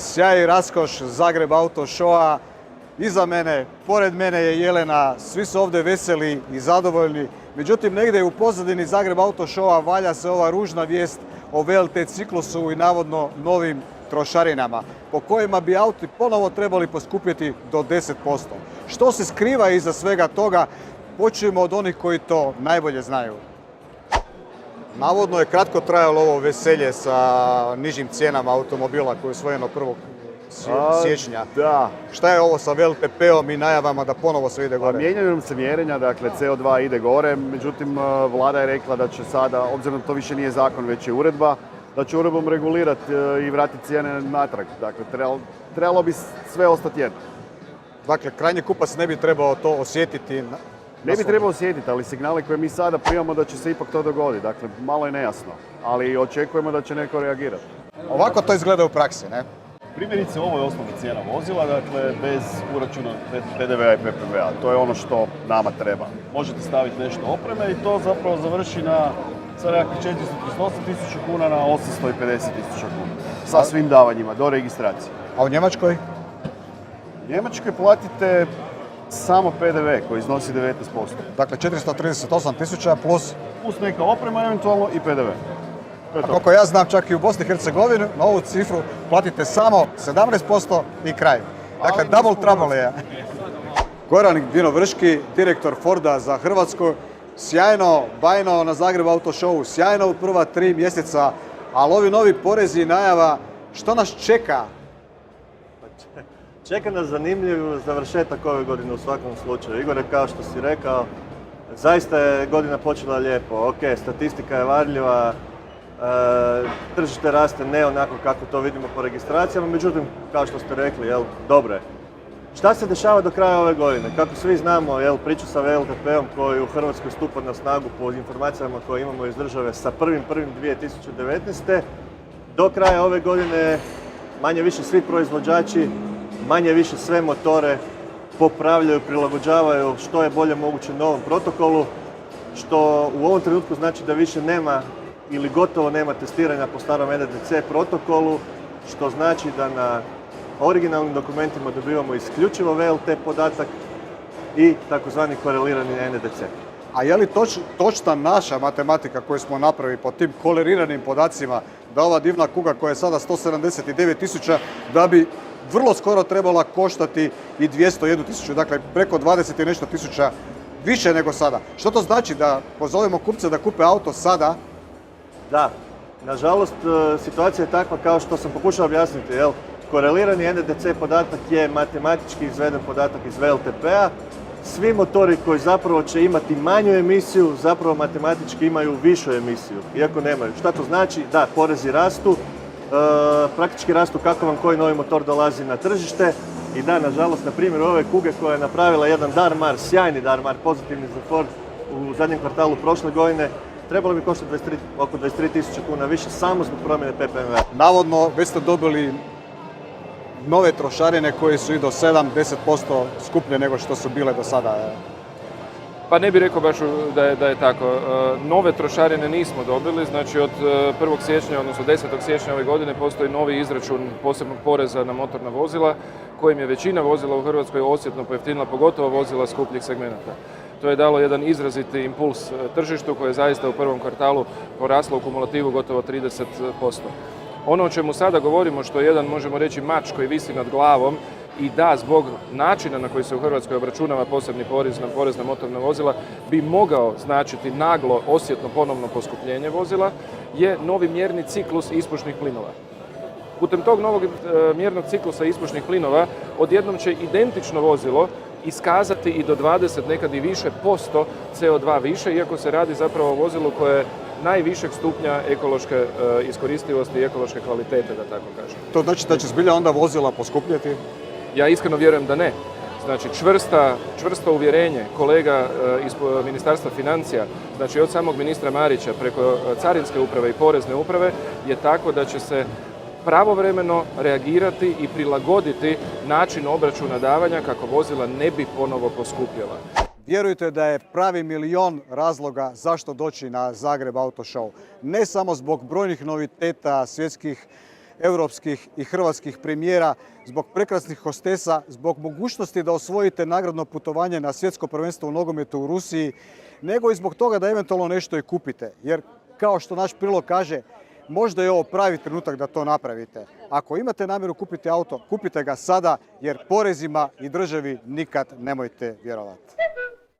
sjaj i raskoš Zagreb Auto Showa. Iza mene, pored mene je Jelena, svi su ovdje veseli i zadovoljni. Međutim, negdje u pozadini Zagreb Auto Showa valja se ova ružna vijest o VLT ciklusu i navodno novim trošarinama, po kojima bi auti ponovo trebali poskupjeti do 10%. Što se skriva iza svega toga? Počnemo od onih koji to najbolje znaju. Navodno je kratko trajalo ovo veselje sa nižim cijenama automobila koje je usvojeno 1. siječnja. Da. Šta je ovo sa VLTP-om i najavama da ponovo sve ide gore? Mijenjaju nam se mjerenja, dakle CO2 ide gore, međutim vlada je rekla da će sada, obzirom da to više nije zakon, već je uredba, da će uredbom regulirati i vratiti cijene natrag. Dakle, trebalo bi sve ostati jedno. Dakle, krajnji kupac ne bi trebao to osjetiti. Ne bi trebao osjetiti, ali signale koje mi sada primamo da će se ipak to dogoditi. Dakle, malo je nejasno, ali očekujemo da će neko reagirati. Ovako to izgleda u praksi, ne? Primjerice, ovo je osnovna cijena vozila, dakle, bez uračuna PDV-a i PPV-a. To je ono što nama treba. Možete staviti nešto opreme i to zapravo završi na sa nekakvih 438.000 kuna na 850.000 kuna. Sa svim davanjima, do registracije. A u Njemačkoj? U Njemačkoj platite samo PDV koji iznosi 19%. Dakle, 438.000 plus... Plus neka oprema eventualno i PDV. A koliko ja znam, čak i u Bosni i Hercegovini, na ovu cifru platite samo 17% i kraj. Dakle, double trouble je. Goran Dinovrški, direktor Forda za Hrvatsku. Sjajno, bajno na Zagreb Auto Showu, sjajno u prva 3 mjeseca, ali ovi novi porezi i najava, što nas čeka? Čeka nas zanimljiv završetak ove godine u svakom slučaju. Igore, kao što si rekao, zaista je godina počela lijepo. Ok, statistika je varljiva, tržište raste ne onako kako to vidimo po registracijama, međutim, kao što ste rekli, dobro je. Šta se dešava do kraja ove godine? Kako svi znamo, priču sa VLTP-om koji u Hrvatskoj stupa na snagu po informacijama koje imamo iz države sa 1.1.2019. Do kraja ove godine manje više svi proizvođači, manje više sve motore popravljaju, prilagođavaju što je bolje moguće novom protokolu, što u ovom trenutku znači da više nema ili gotovo nema testiranja po starom NDC protokolu, što znači da na originalnim dokumentima dobivamo isključivo VLT podatak i takozvani korelirani NDC. A je li točna naša matematika koju smo napravili po tim koreliranim podacima, da ova divna kuga koja je sada 179.000, da bi vrlo skoro trebala koštati i 201.000, dakle preko 20 i nešto tisuća više nego sada. Što to znači, da pozovemo kupce da kupe auto sada? Da, nažalost situacija je takva kao što sam pokušao objasniti. Korelirani NDC podatak je matematički izveden podatak iz VLTP-a. Svi motori koji zapravo će imati manju emisiju, zapravo matematički imaju višu emisiju, iako nemaju. Šta to znači? Da, porezi rastu, praktički rastu kako vam koji novi motor dolazi na tržište. I da, nažalost, na primjer ove kuge koja je napravila jedan Darmar, sjajni Darmar, pozitivni za Ford u zadnjem kvartalu prošle godine, trebalo bi koštati oko 23.000 kuna više samo zbog promjene PPV-a. Navodno, već ste dobili nove trošarine koje su i do 7-10% skuplje nego što su bile do sada. Pa ne bih rekao baš da je tako. Nove trošarine nismo dobili, znači od 1. siječnja, odnosno 10. siječnja ove godine postoji novi izračun posebnog poreza na motorna vozila, kojim je većina vozila u Hrvatskoj osjetno pojeftinila, pogotovo vozila skupljih segmenata. To je dalo jedan izraziti impuls tržištu koje je zaista u prvom kvartalu poraslo u kumulativu gotovo 30%. Ono o čemu sada govorimo, što je jedan, možemo reći, mač koji visi nad glavom i da, zbog načina na koji se u Hrvatskoj obračunava posebni porez na motorna vozila, bi mogao značiti naglo, osjetno ponovno poskupljenje vozila, je novi mjerni ciklus ispušnih plinova. Putem tog novog mjernog ciklusa ispušnih plinova odjednom će identično vozilo iskazati i do 20, nekad i više posto CO2 više, iako se radi zapravo o vozilu koje je najvišeg stupnja ekološke iskoristivosti i ekološke kvalitete, da tako kažem. To znači da će zbilja onda vozila poskupljeti? Ja iskreno vjerujem da ne. Znači čvrsto uvjerenje kolega iz Ministarstva financija, znači od samog ministra Marića preko Carinske uprave i Porezne uprave, je tako da će se pravovremeno reagirati i prilagoditi način obračuna davanja kako vozila ne bi ponovo poskupjela. Vjerujte da je pravi milion razloga zašto doći na Zagreb Auto Show. Ne samo zbog brojnih noviteta, svjetskih europskih i hrvatskih premijera, zbog prekrasnih hostesa, zbog mogućnosti da osvojite nagradno putovanje na svjetsko prvenstvo u nogometu u Rusiji, nego i zbog toga da eventualno nešto i kupite. Jer kao što naš prilog kaže, možda je ovo pravi trenutak da to napravite. Ako imate namjeru kupiti auto, kupite ga sada jer porezima i državi nikad nemojte vjerovati.